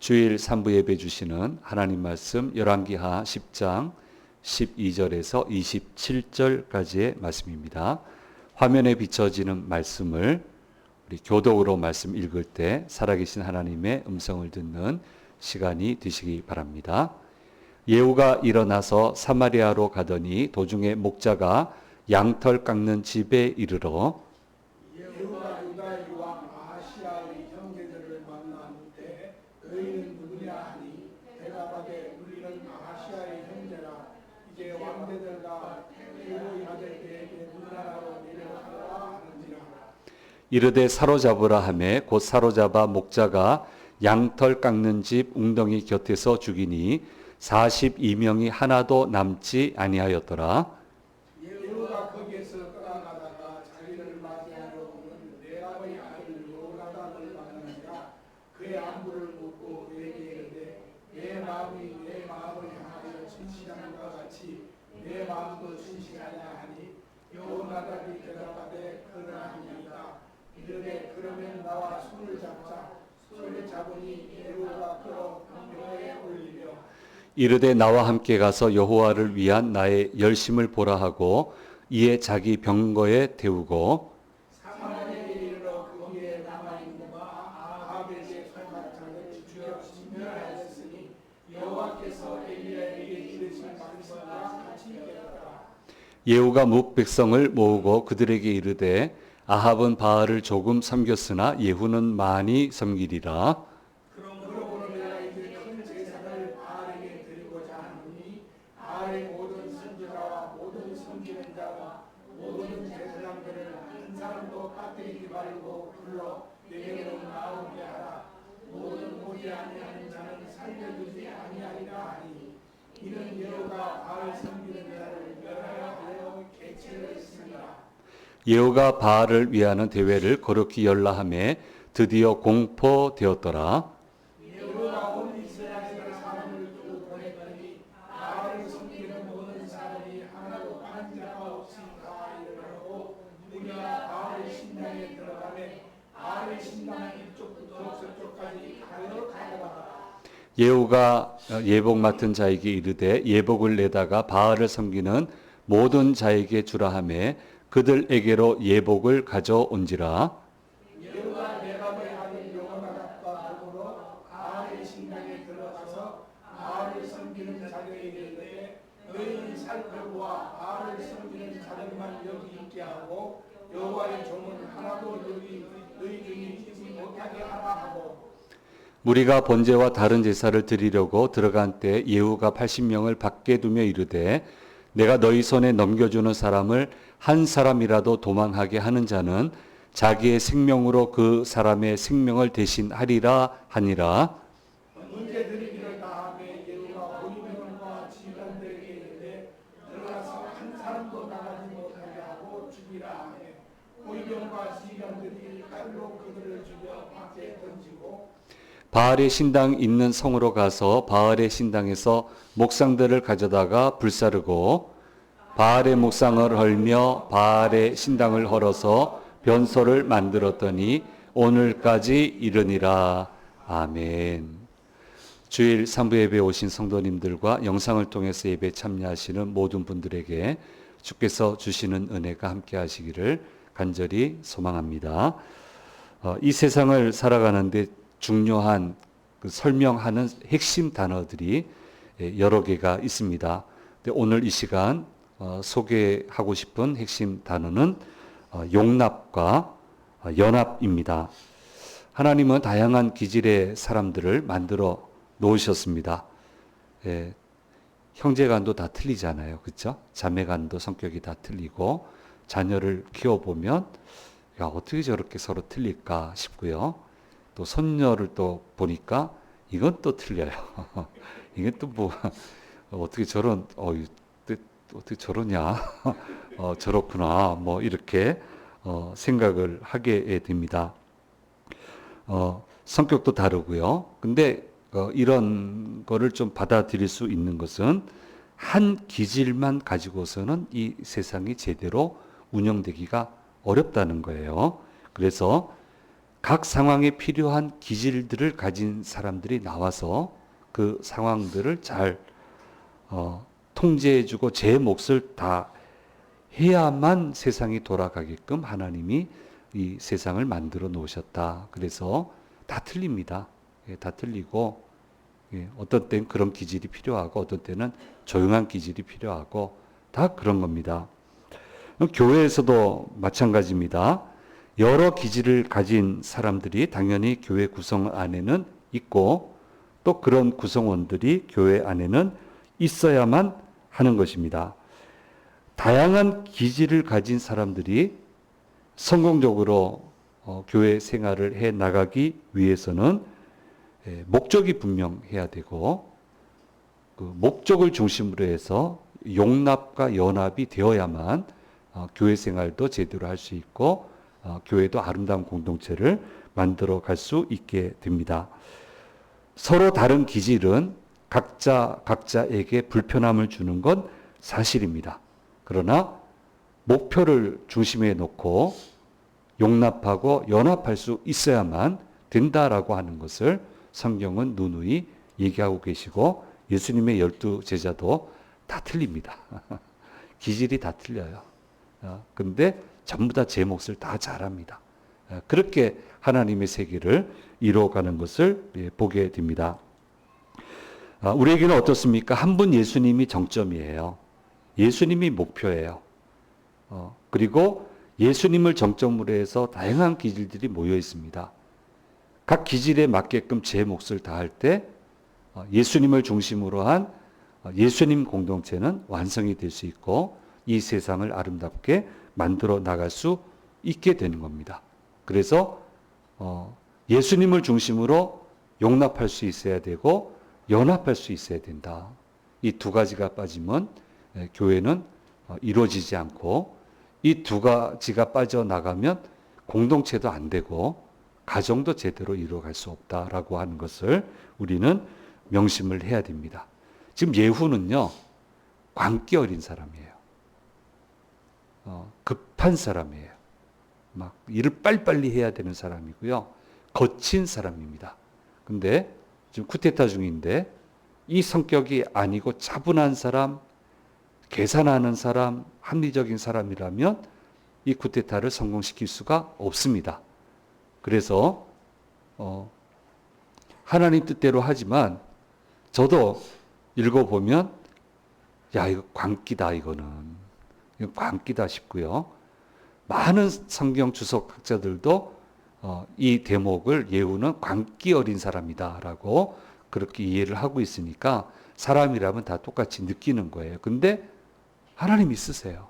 주일 3부 예배 주시는 하나님 말씀 열왕기하 10장 12절에서 27절까지의 말씀입니다. 화면에 비춰지는 말씀을 우리 교독으로 말씀 읽을 때 살아계신 하나님의 음성을 듣는 시간이 되시기 바랍니다. 예후가 일어나서 사마리아로 가더니 도중에 목자가 양털 깎는 집에 이르러 예후가 유다의 왕 아하시아의 형제들을 만나는데 너희는 누구냐 하니 대답하되 우리는 아하시아의 형제라. 이제 왕제들과 예후의 아들에게 문나라로 내려가라 하는지라. 이르되 사로잡으라 하매 곧 사로잡아 목자가 양털 깎는 집 웅덩이 곁에서 죽이니 42명이 하나도 남지 아니하였더라. 예후가 거기에서 떠나가다가 자기를 맞이하러 오는 레압의 아들 요나단을 만나니라. 그의 안부를 묻고 그에게 이르되 내 마음이 내 마음을 향하여 진실함과 같이 내 마음도 진실하냐 하니 요나단이 대답하되 그러하니이다. 이르되 그러면 나와 손을 잡자. 손을 잡으니 예후가 끌어 병거에 올리며 이르되 나와 함께 가서 여호와를 위한 나의 열심을 보라 하고 이에 자기 병거에 태우고 사마리아에 이르러 거기에 남아있는 바 아합에게 설마탕을 죽여 진멸하였으니 여호와께서 엘리야에게 이르신 말씀과 같이 되었다. 예후가 뭇 백성을 모으고 그들에게 이르되 아합은 바알을 조금 섬겼으나 예후는 많이 섬기리라. 그러므로 내가 이제 큰 제사를 바알에게 드리고자 하노니 바알의 모든 선지자와 모든 섬기는 자와 모든 제사장들을 한 사람도 빠뜨리지 말고 불러 내게로 나오게 하라. 모든 오지 아니하는 자는 살려주지 아니하리라 하니 이는 예후가 바알 섬기는 자를 멸하여 개체를 했습니다. 예후가 바알을 위하는 대회를 거룩히 열라 하매 드디어 공포되었더라. 예후가 온 이스라엘 사람을 두고 보냈더니 바알을 섬기는 모든 사람이 하나도 빠진 자가 없이 다 일어나고 우리가 바알의 신당에 들어가매 바알의 신당 이쪽부터 저쪽까지 가득하더라. 예후가 예복 맡은 자에게 이르되 예복을 내다가 바알을 섬기는 모든 자에게 주라 하매 그들에게로 예복을 가져온지라. 예후가 레갑의 아들 여호나답과 더불어 바알의 신당에 들어가서 바알을 섬기는 자들에게 이르되 너희는 살펴보아 바알을 섬기는 자들만 여기 있게 하고 여호와의 종은 하나도 여기 너희 중에 있지 못하게 하라 하고 무리가 번제와 다른 제사를 드리려고 들어간 때 예후가 80명을 밖에 두며 이르되 내가 너희 손에 넘겨주는 사람을 한 사람이라도 도망하게 하는 자는 자기의 생명으로 그 사람의 생명을 대신하리라 하니라. 문제 드리기를 다하매 예후가 보이면과 지휘관들에게 이르되 들어가서 한 사람도 나가지 못하게 하고 죽이라 하매 보이면과 지휘관들이 칼로 그들을 죽여 밖에 던지고 바알의 신당 있는 성으로 가서 바알의 신당에서 목상들을 가져다가 불사르고 바알의 목상을 헐며 바알의 신당을 헐어서 변소를 만들었더니 오늘까지 이르니라. 아멘. 주일 3부 예배 오신 성도님들과 영상을 통해서 예배 참여하시는 모든 분들에게 주께서 주시는 은혜가 함께 하시기를 간절히 소망합니다. 이 세상을 살아가는데 중요한 설명하는 핵심 단어들이 여러 개가 있습니다. 오늘 이 시간 소개하고 싶은 핵심 단어는 용납과 연합입니다. 하나님은 다양한 기질의 사람들을 만들어 놓으셨습니다. 형제간도 다 틀리잖아요. 그렇죠? 자매간도 성격이 다 틀리고 자녀를 키워보면 야, 어떻게 저렇게 서로 틀릴까 싶고요. 또 손녀를 또 보니까 이건 또 틀려요. 이게 또 뭐 어떻게 저런 어떻게 저러냐 저렇구나 뭐 이렇게 생각을 하게 됩니다. 성격도 다르고요. 근데 이런 거를 좀 받아들일 수 있는 것은 한 기질만 가지고서는 이 세상이 제대로 운영되기가 어렵다는 거예요. 그래서 각 상황에 필요한 기질들을 가진 사람들이 나와서 그 상황들을 잘 통제해주고 제 몫을 다 해야만 세상이 돌아가게끔 하나님이 이 세상을 만들어 놓으셨다. 그래서 다 틀립니다. 예, 다 틀리고, 예, 어떤 때는 그런 기질이 필요하고 어떤 때는 조용한 기질이 필요하고 다 그런 겁니다. 교회에서도 마찬가지입니다. 여러 기질을 가진 사람들이 당연히 교회 구성 안에는 있고 또 그런 구성원들이 교회 안에는 있어야만 하는 것입니다. 다양한 기질을 가진 사람들이 성공적으로 교회 생활을 해 나가기 위해서는 목적이 분명해야 되고 그 목적을 중심으로 해서 용납과 연합이 되어야만 교회 생활도 제대로 할 수 있고 교회도 아름다운 공동체를 만들어 갈 수 있게 됩니다. 서로 다른 기질은 각자에게 불편함을 주는 건 사실입니다. 그러나 목표를 중심에 놓고 용납하고 연합할 수 있어야만 된다라고 하는 것을 성경은 누누이 얘기하고 계시고 예수님의 12 제자도 다 틀립니다. 기질이 다 틀려요. 근데 전부 다 제 몫을 다 잘합니다. 그렇게 하나님의 세계를 이루어가는 것을 보게 됩니다. 우리에게는 어떻습니까? 한 분 예수님이 정점이에요. 예수님이 목표예요. 그리고 예수님을 정점으로 해서 다양한 기질들이 모여 있습니다. 각 기질에 맞게끔 제 몫을 다할 때 예수님을 중심으로 한 예수님 공동체는 완성이 될 수 있고 이 세상을 아름답게 만들어 나갈 수 있게 되는 겁니다. 그래서 예수님을 중심으로 용납할 수 있어야 되고 연합할 수 있어야 된다. 이 두 가지가 빠지면 교회는 이루어지지 않고 이 두 가지가 빠져나가면 공동체도 안 되고 가정도 제대로 이루어갈 수 없다라고 하는 것을 우리는 명심을 해야 됩니다. 지금 예후는요, 광기 어린 사람이에요. 급한 사람이에요. 막 일을 빨리빨리 해야 되는 사람이고요. 거친 사람입니다. 근데 지금 쿠데타 중인데 이 성격이 아니고 차분한 사람, 계산하는 사람, 합리적인 사람이라면 이 쿠데타를 성공시킬 수가 없습니다. 그래서 하나님 뜻대로 하지만 저도 읽어보면 야 이거 광기다 이거는 이거 광기다 싶고요. 많은 성경 주석학자들도 이 대목을 예후는 광기 어린 사람이다라고 그렇게 이해를 하고 있으니까 사람이라면 다 똑같이 느끼는 거예요. 근데 하나님이 쓰세요.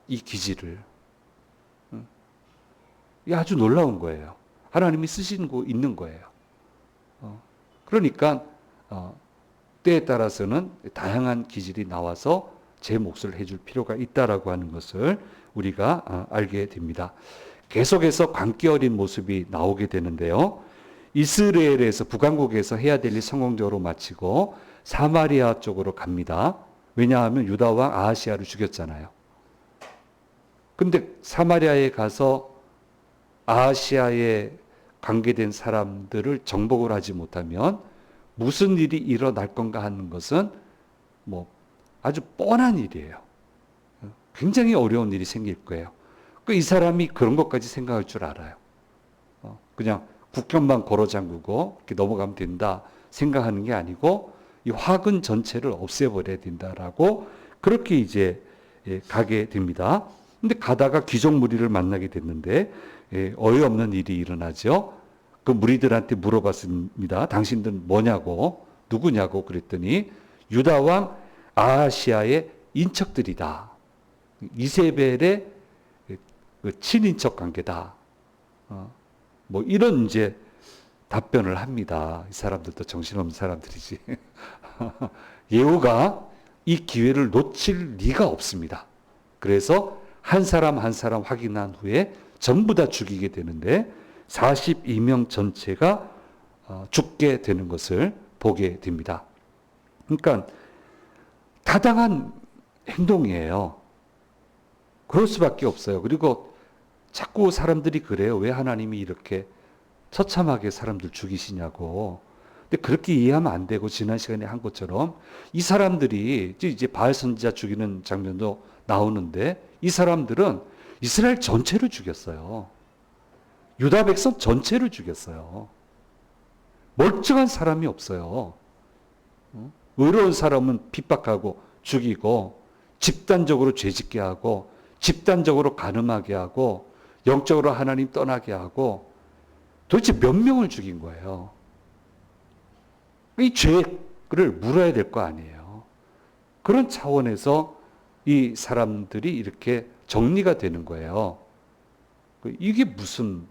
이 기질을. 이게 아주 놀라운 거예요. 하나님이 쓰시는 거 있는 거예요. 그러니까 때에 따라서는 다양한 기질이 나와서 제 몫을 해줄 필요가 있다라고 하는 것을 우리가 알게 됩니다. 계속해서 광기 어린 모습이 나오게 되는데요. 이스라엘에서 북왕국에서 해야 될 일 성공적으로 마치고 사마리아 쪽으로 갑니다. 왜냐하면 유다 왕 아하시아를 죽였잖아요. 근데 사마리아에 가서 아하시아에 관계된 사람들을 정복을 하지 못하면 무슨 일이 일어날 건가 하는 것은 뭐 아주 뻔한 일이에요. 굉장히 어려운 일이 생길 거예요. 이 사람이 그런 것까지 생각할 줄 알아요. 그냥 국경만 걸어 잠그고 이렇게 넘어가면 된다 생각하는 게 아니고 이 화근 전체를 없애버려야 된다라고 그렇게 이제 가게 됩니다. 근데 가다가 귀족 무리를 만나게 됐는데 어이없는 일이 일어나죠. 그 무리들한테 물어봤습니다. 당신들은 뭐냐고 누구냐고 그랬더니 유다 왕 아하시아의 인척들이다. 이세벨의 그 친인척 관계다. 뭐 이런 이제 답변을 합니다. 이 사람들도 정신없는 사람들이지. 예후가 이 기회를 놓칠 리가 없습니다. 그래서 한 사람 한 사람 확인한 후에 전부 다 죽이게 되는데 42명 전체가 죽게 되는 것을 보게 됩니다. 그러니까 타당한 행동이에요. 그럴 수밖에 없어요. 그리고 자꾸 사람들이 그래요. 왜 하나님이 이렇게 처참하게 사람들 죽이시냐고. 근데 그렇게 이해하면 안 되고, 지난 시간에 한 것처럼 이 사람들이 이제 바알 선지자 죽이는 장면도 나오는데, 이 사람들은 이스라엘 전체를 죽였어요. 유다 백성 전체를 죽였어요. 멀쩡한 사람이 없어요. 의로운 사람은 핍박하고 죽이고, 집단적으로 죄짓게 하고, 집단적으로 간음하게 하고, 영적으로 하나님 떠나게 하고, 도대체 몇 명을 죽인 거예요. 이 죄를 물어야 될 거 아니에요. 그런 차원에서 이 사람들이 이렇게 정리가 되는 거예요. 이게 무슨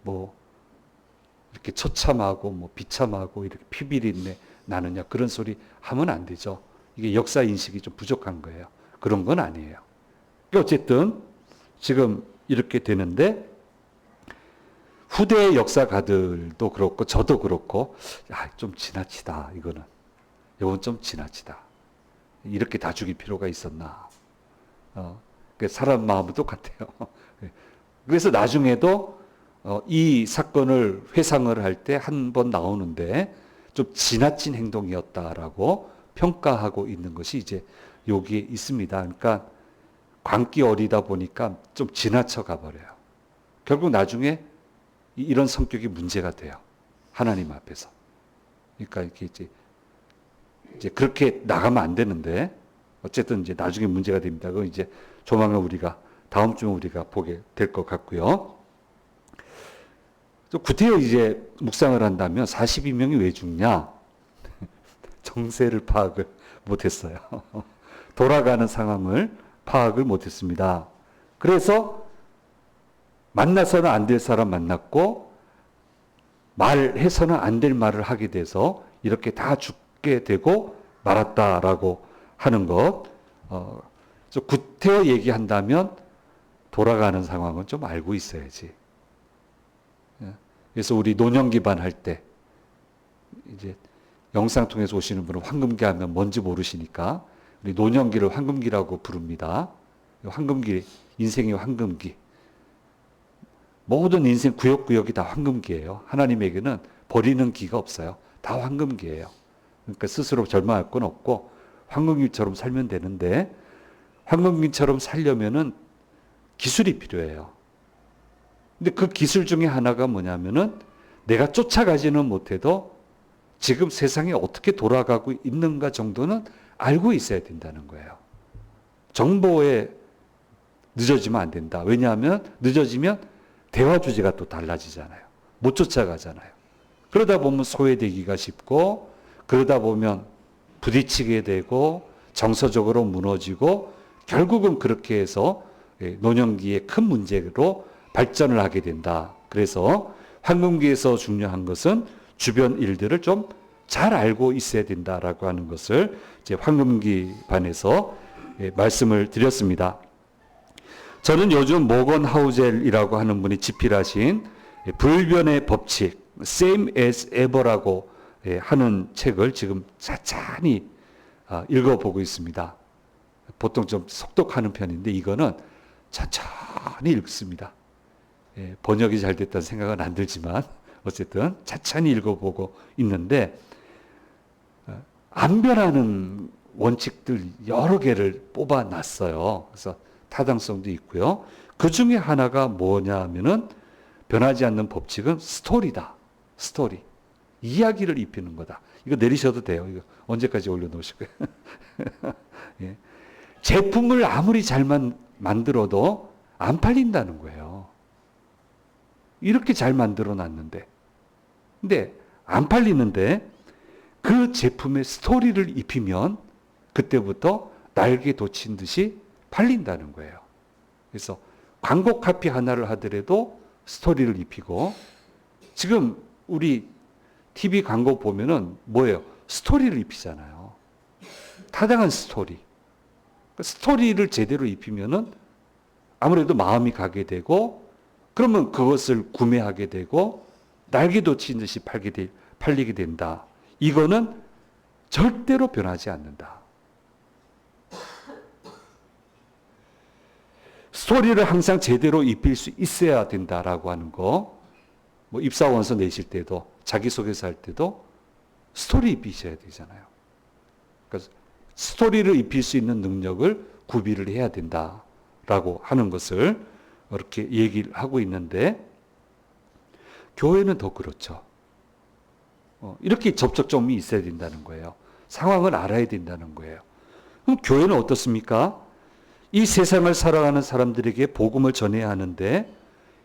이렇게 처참하고 비참하고 이렇게 피비린내 나느냐, 그런 소리 하면 안 되죠. 이게 역사 인식이 좀 부족한 거예요. 그런 건 아니에요. 어쨌든 지금 이렇게 되는데, 후대 역사가들도 그렇고 저도 그렇고, 좀 지나치다, 이건 좀 지나치다. 이렇게 다 죽일 필요가 있었나. 사람 마음은 똑같아요. 그래서 나중에도 이 사건을 회상을 할 때 한 번 나오는데, 좀 지나친 행동이었다라고 평가하고 있는 것이 이제 여기에 있습니다. 그러니까 광기 어리다 보니까 좀 지나쳐 가버려요. 결국 나중에 이런 성격이 문제가 돼요. 하나님 앞에서. 그러니까 이렇게 이제 그렇게 나가면 안 되는데, 어쨌든 이제 나중에 문제가 됩니다. 그건 이제 조만간 다음 주에 우리가 보게 될 것 같고요. 또 구태여 이제 묵상을 한다면 42명이 왜 죽냐? 정세를 파악을 못했어요. 돌아가는 상황을 파악을 못했습니다. 그래서 만나서는 안 될 사람 만났고, 말해서는 안 될 말을 하게 돼서 이렇게 다 죽게 되고 말았다라고 하는 것. 구태여 얘기한다면 돌아가는 상황은 좀 알고 있어야지. 그래서 우리 노년 기반 할 때, 이제 영상 통해서 오시는 분은 황금기 하면 뭔지 모르시니까 우리 노년기를 황금기라고 부릅니다. 황금기, 인생의 황금기. 모든 인생 구역구역이 다 황금기예요. 하나님에게는 버리는 기가 없어요. 다 황금기예요. 그러니까 스스로 절망할 건 없고 황금기처럼 살면 되는데, 황금기처럼 살려면은 기술이 필요해요. 근데 그 기술 중에 하나가 뭐냐면은, 내가 쫓아가지는 못해도 지금 세상이 어떻게 돌아가고 있는가 정도는 알고 있어야 된다는 거예요. 정보에 늦어지면 안 된다. 왜냐하면 늦어지면 대화 주제가 또 달라지잖아요. 못 쫓아가잖아요. 그러다 보면 소외되기가 쉽고, 그러다 보면 부딪히게 되고 정서적으로 무너지고, 결국은 그렇게 해서 노년기의 큰 문제로 발전을 하게 된다. 그래서 황금기에서 중요한 것은 주변 일들을 좀 잘 알고 있어야 된다라고 하는 것을 이제 황금기 반에서 말씀을 드렸습니다. 저는 요즘 모건 하우젤이라고 하는 분이 집필하신 불변의 법칙, Same as Ever라고 하는 책을 지금 찬찬히 읽어보고 있습니다. 보통 좀 속독하는 편인데, 이거는 천천히 읽습니다. 번역이 잘 됐다는 생각은 안 들지만 어쨌든 찬찬히 읽어보고 있는데, 안 변하는 원칙들 여러 개를 뽑아놨어요. 그래서 타당성도 있고요. 그 중에 하나가 뭐냐 하면은, 변하지 않는 법칙은 스토리다. 스토리. 이야기를 입히는 거다. 이거 내리셔도 돼요. 이거 언제까지 올려놓으실 거예요? 예. 제품을 아무리 잘만 만들어도 안 팔린다는 거예요. 이렇게 잘 만들어 놨는데. 근데 안 팔리는데, 그 제품에 스토리를 입히면 그때부터 날개 돋친 듯이 팔린다는 거예요. 그래서 광고 카피 하나를 하더라도 스토리를 입히고, 지금 우리 TV 광고 보면은 뭐예요? 스토리를 입히잖아요. 타당한 스토리. 스토리를 제대로 입히면은 아무래도 마음이 가게 되고, 그러면 그것을 구매하게 되고, 날개 돋친 듯이 팔리게 된다. 이거는 절대로 변하지 않는다. 스토리를 항상 제대로 입힐 수 있어야 된다라고 하는 거. 뭐 입사원서 내실 때도 자기소개서 할 때도 스토리 입히셔야 되잖아요. 그러니까 스토리를 입힐 수 있는 능력을 구비를 해야 된다라고 하는 것을 이렇게 얘기를 하고 있는데 교회는 더 그렇죠. 이렇게 접촉점이 있어야 된다는 거예요. 상황을 알아야 된다는 거예요. 그럼 교회는 어떻습니까? 이 세상을 살아가는 사람들에게 복음을 전해야 하는데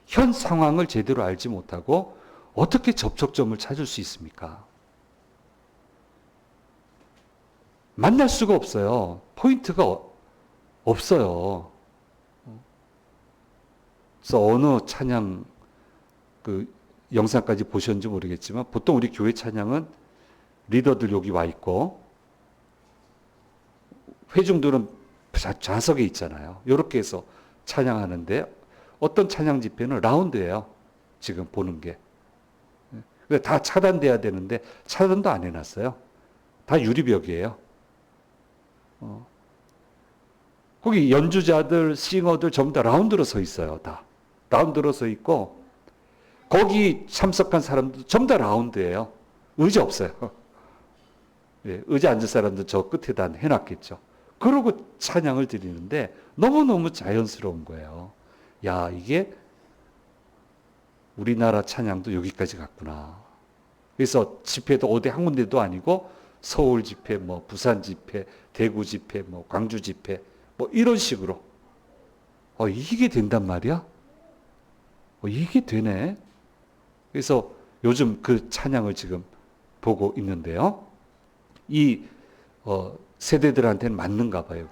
현 상황을 제대로 알지 못하고 어떻게 접촉점을 찾을 수 있습니까? 만날 수가 없어요. 포인트가 없어요. 그래서 어느 찬양 그 영상까지 보셨는지 모르겠지만 보통 우리 교회 찬양은 리더들 여기 와 있고 회중들은 좌석에 있잖아요. 이렇게 해서 찬양하는데 어떤 찬양 집회는 라운드예요. 지금 보는 게. 근데 다 차단돼야 되는데 차단도 안 해놨어요. 다 유리벽이에요. 거기 연주자들, 싱어들 전부 다 라운드로 서 있어요. 다 라운드로 서 있고 거기 참석한 사람들 전부 다 라운드예요. 의자 없어요. 예, 의자 앉을 사람들 저 끝에다 해놨겠죠. 그러고 찬양을 드리는데 너무너무 자연스러운 거예요. 야, 이게 우리나라 찬양도 여기까지 갔구나. 그래서 집회도 어디 한 군데도 아니고 서울 집회, 뭐 부산 집회, 대구 집회, 뭐 광주 집회, 뭐 이런 식으로. 이게 된단 말이야? 이게 되네. 그래서 요즘 그 찬양을 지금 보고 있는데요. 이 세대들한테는 맞는가 봐요.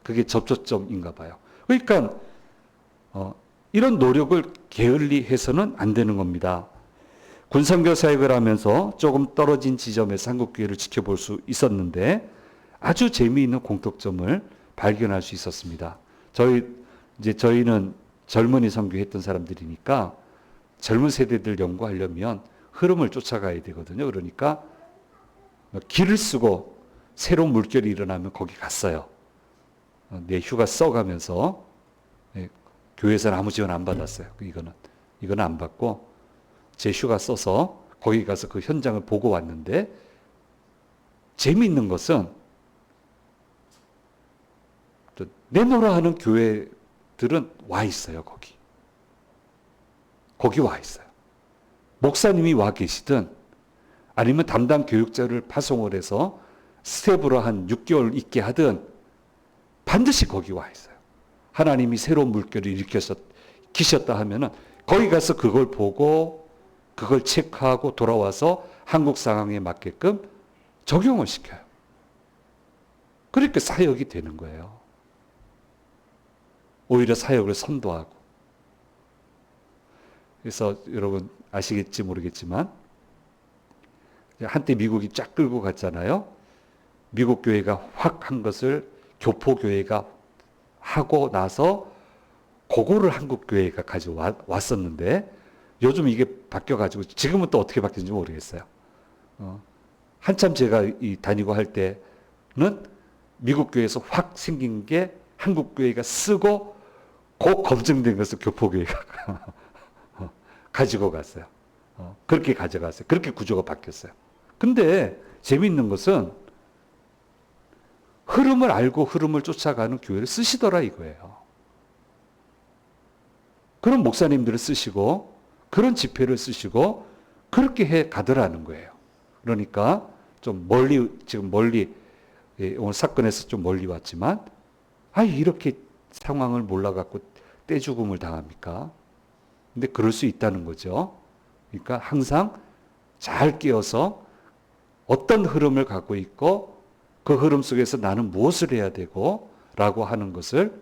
그게 접촉점인가 봐요. 그러니까 이런 노력을 게을리 해서는 안 되는 겁니다. 군선교 사역을 하면서 조금 떨어진 지점에서 한국교회를 지켜볼 수 있었는데 아주 재미있는 공통점을 발견할 수 있었습니다. 저희는 젊은이 선교했던 사람들이니까 젊은 세대들 연구하려면 흐름을 쫓아가야 되거든요. 그러니까 길을 쓰고 새로운 물결이 일어나면 거기 갔어요. 내 휴가 써가면서 교회에서는 아무 지원 안 받았어요. 이거는 안 받고 제 휴가 써서 거기 가서 그 현장을 보고 왔는데 재미있는 것은 내노라 하는 교회들은 와 있어요. 거기 와 있어요. 목사님이 와 계시든 아니면 담당 교육자를 파송을 해서 스텝으로 한 6개월 있게 하든 반드시 거기 와 있어요. 하나님이 새로운 물결을 일으키셨다 하면은 거기 가서 그걸 보고 그걸 체크하고 돌아와서 한국 상황에 맞게끔 적용을 시켜요. 그러니까 사역이 되는 거예요. 오히려 사역을 선도하고. 그래서 여러분 아시겠지 모르겠지만 한때 미국이 쫙 끌고 갔잖아요. 미국 교회가 확 한 것을 교포교회가 하고 나서 그거를 한국 교회가 가져왔었는데 요즘 이게 바뀌어가지고 지금은 또 어떻게 바뀌는지 모르겠어요. 한참 제가 다니고 할 때는 미국 교회에서 확 생긴 게 한국 교회가 쓰고 그 검증된 것을 교포교회가 가지고 갔어요. 그렇게 가져갔어요. 그렇게 구조가 바뀌었어요. 근데 재미있는 것은 흐름을 알고 흐름을 쫓아가는 교회를 쓰시더라 이거예요. 그런 목사님들을 쓰시고 그런 집회를 쓰시고 그렇게 해 가더라는 거예요. 그러니까 좀 지금 멀리 오늘 사건에서 좀 멀리 왔지만 이렇게 상황을 몰라갖고 떼죽음을 당합니까? 근데 그럴 수 있다는 거죠. 그러니까 항상 잘 끼어서 어떤 흐름을 갖고 있고 그 흐름 속에서 나는 무엇을 해야 되고 라고 하는 것을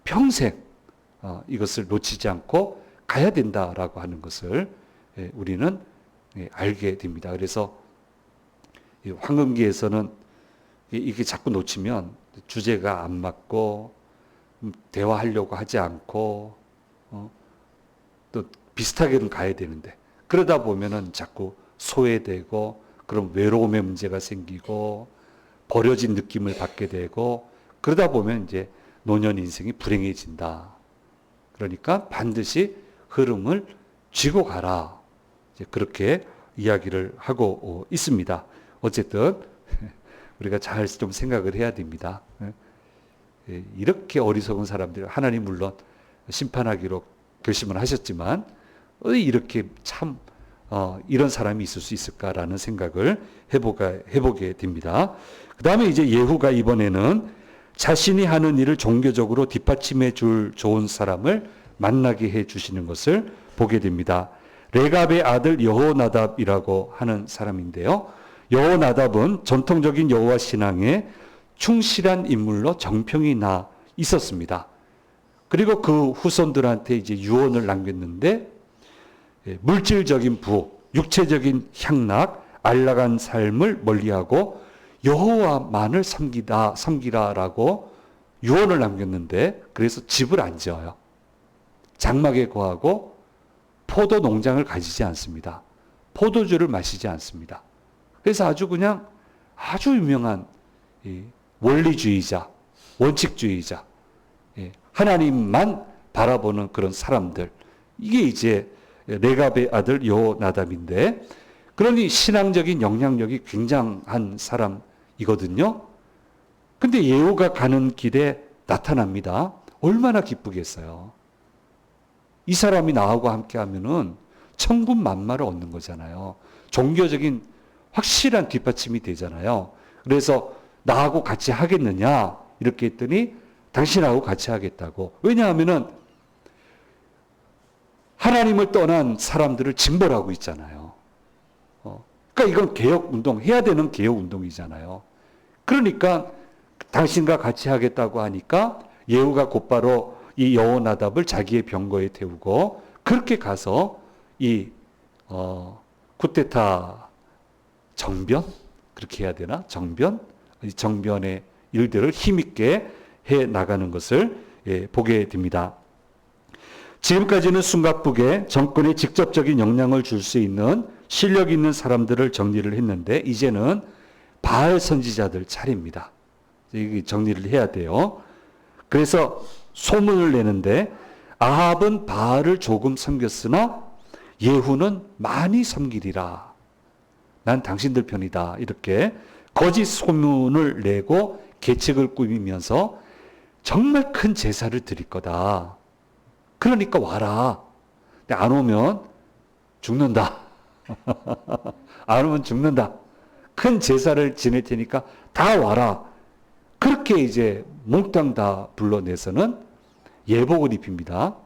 평생 이것을 놓치지 않고 가야 된다라고 하는 것을 우리는 알게 됩니다. 그래서 황금기에서는 이게 자꾸 놓치면 주제가 안 맞고 대화하려고 하지 않고 또 비슷하게는 가야 되는데 그러다 보면은 자꾸 소외되고 그런 외로움의 문제가 생기고 버려진 느낌을 받게 되고 그러다 보면 이제 노년 인생이 불행해진다. 그러니까 반드시 흐름을 쥐고 가라. 이제 그렇게 이야기를 하고 있습니다. 어쨌든 우리가 잘 좀 생각을 해야 됩니다. 이렇게 어리석은 사람들, 하나님 물론 심판하기로 결심을 하셨지만 이렇게 참 이런 사람이 있을 수 있을까라는 생각을 해보게 됩니다. 그 다음에 이제 예후가 이번에는 자신이 하는 일을 종교적으로 뒷받침해 줄 좋은 사람을 만나게 해 주시는 것을 보게 됩니다. 레갑의 아들 여호나답이라고 하는 사람인데요. 여호나답은 전통적인 여호와 신앙에 충실한 인물로 정평이 나 있었습니다. 그리고 그 후손들한테 이제 유언을 남겼는데 물질적인 부, 육체적인 향락, 안락한 삶을 멀리하고 여호와만을 섬기라라고 유언을 남겼는데 그래서 집을 안 지어요. 장막에 거하고 포도 농장을 가지지 않습니다. 포도주를 마시지 않습니다. 그래서 아주 유명한 원리주의자, 원칙주의자, 하나님만 바라보는 그런 사람들. 이게 이제 레갑의 아들 여호나답인데, 그러니 신앙적인 영향력이 굉장한 사람이거든요. 근데 예후가 가는 길에 나타납니다. 얼마나 기쁘겠어요. 이 사람이 나하고 함께 하면은 천군 만마를 얻는 거잖아요. 종교적인 확실한 뒷받침이 되잖아요. 그래서 나하고 같이 하겠느냐? 이렇게 했더니 당신하고 같이 하겠다고. 왜냐하면은 하나님을 떠난 사람들을 징벌하고 있잖아요. 그러니까 이건 개혁운동, 해야 되는 개혁운동이잖아요. 그러니까 당신과 같이 하겠다고 하니까 예후가 곧바로 이 여호나답을 자기의 병거에 태우고 그렇게 가서 이 쿠데타 정변? 그렇게 해야 되나? 정변의 일들을 힘있게 해 나가는 것을 보게 됩니다. 지금까지는 숨가쁘게 정권에 직접적인 영향을 줄 수 있는 실력 있는 사람들을 정리를 했는데 이제는 바알 선지자들 차례입니다. 정리를 해야 돼요. 그래서 소문을 내는데 아합은 바알을 조금 섬겼으나 예후는 많이 섬기리라. 난 당신들 편이다. 이렇게 거짓 소문을 내고 계책을 꾸미면서 정말 큰 제사를 드릴 거다. 그러니까 와라. 근데 안 오면 죽는다. 안 오면 죽는다. 큰 제사를 지낼 테니까 다 와라. 그렇게 이제 몽땅 다 불러내서는 예복을 입힙니다.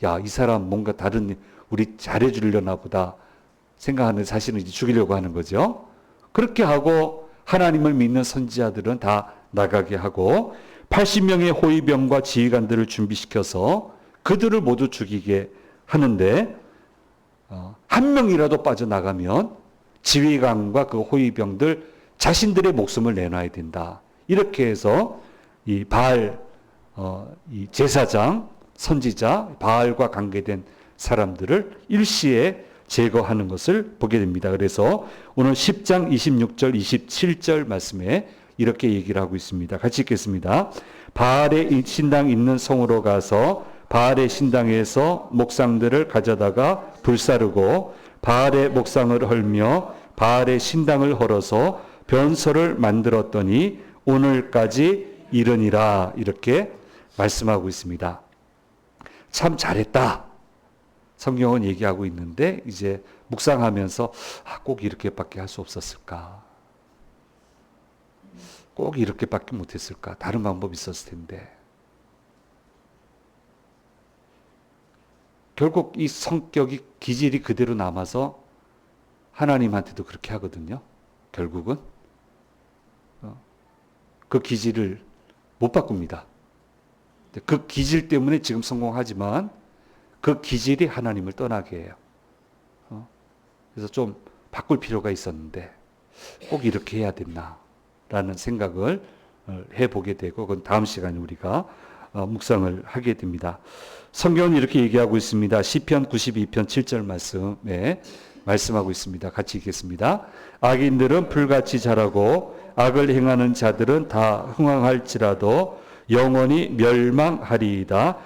야, 이 사람 뭔가 다른 우리 잘해주려나 보다 생각하는 사실은 이제 죽이려고 하는 거죠. 그렇게 하고 하나님을 믿는 선지자들은 다 나가게 하고 80명의 호위병과 지휘관들을 준비시켜서 그들을 모두 죽이게 하는데 한 명이라도 빠져나가면 지휘관과 그 호위병들 자신들의 목숨을 내놔야 된다. 이렇게 해서 이 바알 이 제사장, 선지자, 바알과 관계된 사람들을 일시에 제거하는 것을 보게 됩니다. 그래서 오늘 10장 26절, 27절 말씀에 이렇게 얘기를 하고 있습니다. 같이 읽겠습니다. 바알의 신당 있는 성으로 가서 바알의 신당에서 목상들을 가져다가 불사르고 바알의 목상을 헐며 바알의 신당을 헐어서 변소를 만들었더니 오늘까지 이르니라. 이렇게 말씀하고 있습니다. 참 잘했다. 성경은 얘기하고 있는데 이제 묵상하면서 꼭 이렇게밖에 할 수 없었을까? 꼭 이렇게밖에 못했을까? 다른 방법이 있었을 텐데. 결국 이 성격이 기질이 그대로 남아서 하나님한테도 그렇게 하거든요. 결국은 그 기질을 못 바꿉니다. 그 기질 때문에 지금 성공하지만 그 기질이 하나님을 떠나게 해요. 그래서 좀 바꿀 필요가 있었는데 꼭 이렇게 해야 됐나라는 생각을 해보게 되고 그건 다음 시간에 우리가 묵상을 하게 됩니다. 성경은 이렇게 얘기하고 있습니다. 시편 92편 7절 말씀에 말씀하고 있습니다. 같이 읽겠습니다. 악인들은 풀같이 자라고 악을 행하는 자들은 다 흥황할지라도 영원히 멸망하리이다.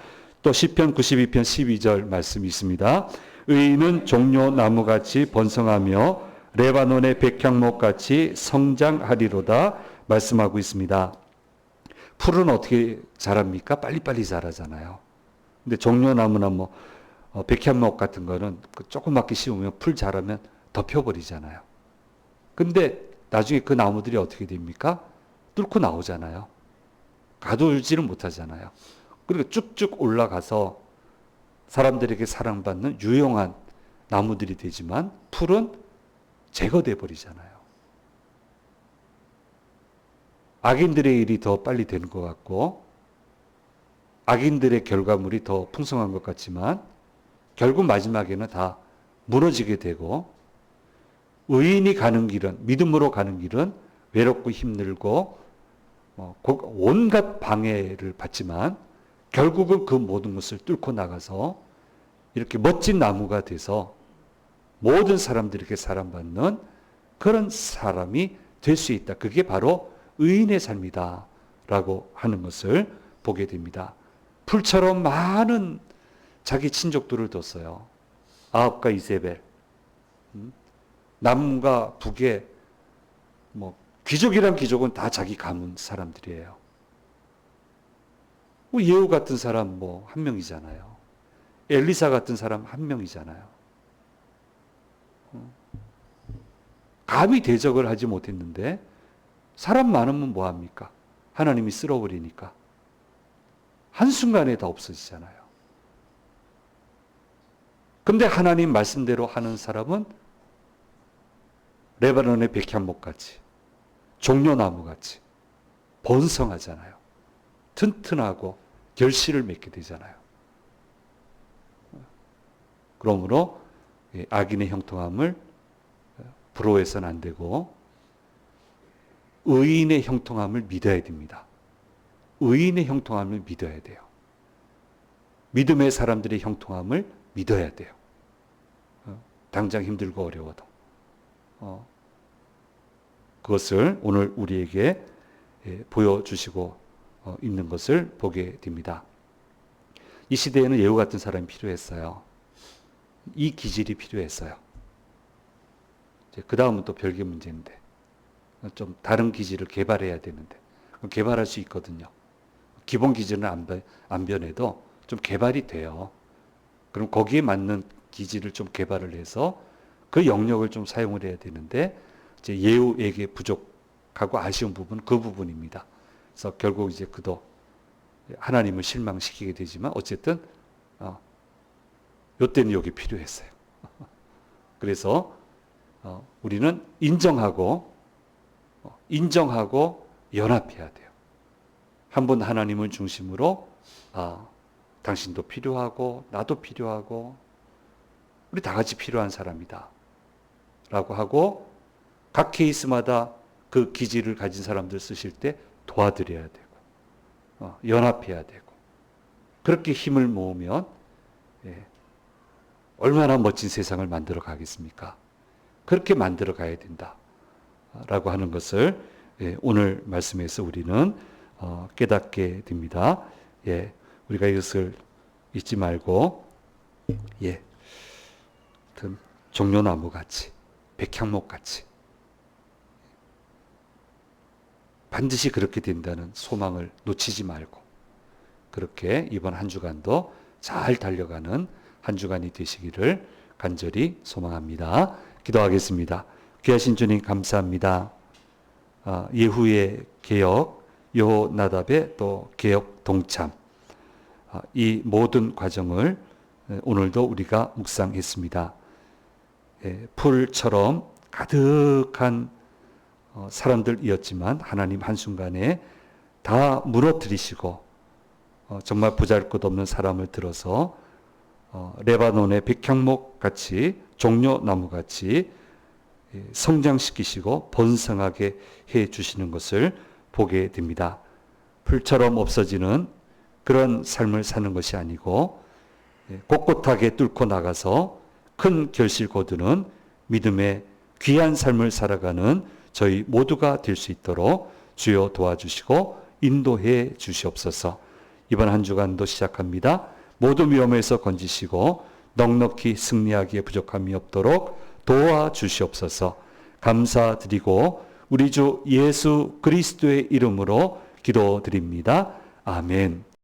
또 시편 92편 12절 말씀이 있습니다. 의인은 종려나무같이 번성하며 레바논의 백향목같이 성장하리로다 말씀하고 있습니다. 풀은 어떻게 자랍니까? 빨리빨리 자라잖아요. 근데 종려나무나 백향목 같은 거는 조그맣게 심으면 풀 자라면 덮여버리잖아요. 근데 나중에 그 나무들이 어떻게 됩니까? 뚫고 나오잖아요. 가두지는 못하잖아요. 그리고 쭉쭉 올라가서 사람들에게 사랑받는 유용한 나무들이 되지만 풀은 제거돼 버리잖아요. 악인들의 일이 더 빨리 되는 것 같고 악인들의 결과물이 더 풍성한 것 같지만 결국 마지막에는 다 무너지게 되고 의인이 가는 길은 믿음으로 가는 길은 외롭고 힘들고 온갖 방해를 받지만 결국은 그 모든 것을 뚫고 나가서 이렇게 멋진 나무가 돼서 모든 사람들에게 사랑받는 그런 사람이 될 수 있다. 그게 바로 의인의 삶이다 라고 하는 것을 보게 됩니다. 풀처럼 많은 자기 친족들을 뒀어요. 아합과 이세벨, 남과 북에 귀족이란 귀족은 다 자기 가문 사람들이에요. 예후 같은 사람 한 명이잖아요. 엘리사 같은 사람 한 명이잖아요. 감히 대적을 하지 못했는데 사람 많으면 뭐합니까? 하나님이 쓸어버리니까 한순간에 다 없어지잖아요. 근데 하나님 말씀대로 하는 사람은 레바논의 백향목같이 종려나무같이 번성하잖아요. 튼튼하고 결실을 맺게 되잖아요. 그러므로 악인의 형통함을 부러워해서는 안 되고 의인의 형통함을 믿어야 됩니다. 의인의 형통함을 믿어야 돼요. 믿음의 사람들의 형통함을 믿어야 돼요. 당장 힘들고 어려워도. 그것을 오늘 우리에게 보여주시고 있는 것을 보게 됩니다. 이 시대에는 예후 같은 사람이 필요했어요. 이 기질이 필요했어요. 그 다음은 또 별개 문제인데 좀 다른 기질을 개발해야 되는데 개발할 수 있거든요. 기본 기질은 안 변해도 좀 개발이 돼요. 그럼 거기에 맞는 기질을 좀 개발을 해서 그 영역을 좀 사용을 해야 되는데 이제 예후에게 부족하고 아쉬운 부분은 그 부분입니다. 그래서 결국 이제 그도 하나님을 실망시키게 되지만 어쨌든 요때는 여기 필요했어요. 그래서 우리는 인정하고 연합해야 돼요. 한 분 하나님을 중심으로 당신도 필요하고 나도 필요하고 우리 다 같이 필요한 사람이다 라고 하고 각 케이스마다 그 기질을 가진 사람들 쓰실 때 도와드려야 되고 연합해야 되고 그렇게 힘을 모으면 얼마나 멋진 세상을 만들어 가겠습니까? 그렇게 만들어 가야 된다 라고 하는 것을 오늘 말씀에서 우리는 깨닫게 됩니다. 우리가 이것을 잊지 말고 종려나무 같이 백향목 같이 반드시 그렇게 된다는 소망을 놓치지 말고 그렇게 이번 한 주간도 잘 달려가는 한 주간이 되시기를 간절히 소망합니다. 기도하겠습니다. 귀하신 주님 감사합니다. 예후의 개혁, 여호나답의 또 개혁 동참 이 모든 과정을 오늘도 우리가 묵상했습니다. 풀처럼 가득한 사람들이었지만 하나님 한순간에 다 무너뜨리시고 정말 보잘것없는 사람을 들어서 레바논의 백향목 같이 종려나무 같이 성장시키시고 번성하게 해 주시는 것을 보게 됩니다. 풀처럼 없어지는 그런 삶을 사는 것이 아니고 꼿꼿하게 뚫고 나가서 큰 결실 거두는 믿음의 귀한 삶을 살아가는 저희 모두가 될 수 있도록 주여 도와주시고 인도해 주시옵소서. 이번 한 주간도 시작합니다. 모든 위험에서 건지시고 넉넉히 승리하기에 부족함이 없도록 도와주시옵소서. 감사드리고 우리 주 예수 그리스도의 이름으로 기도드립니다. 아멘.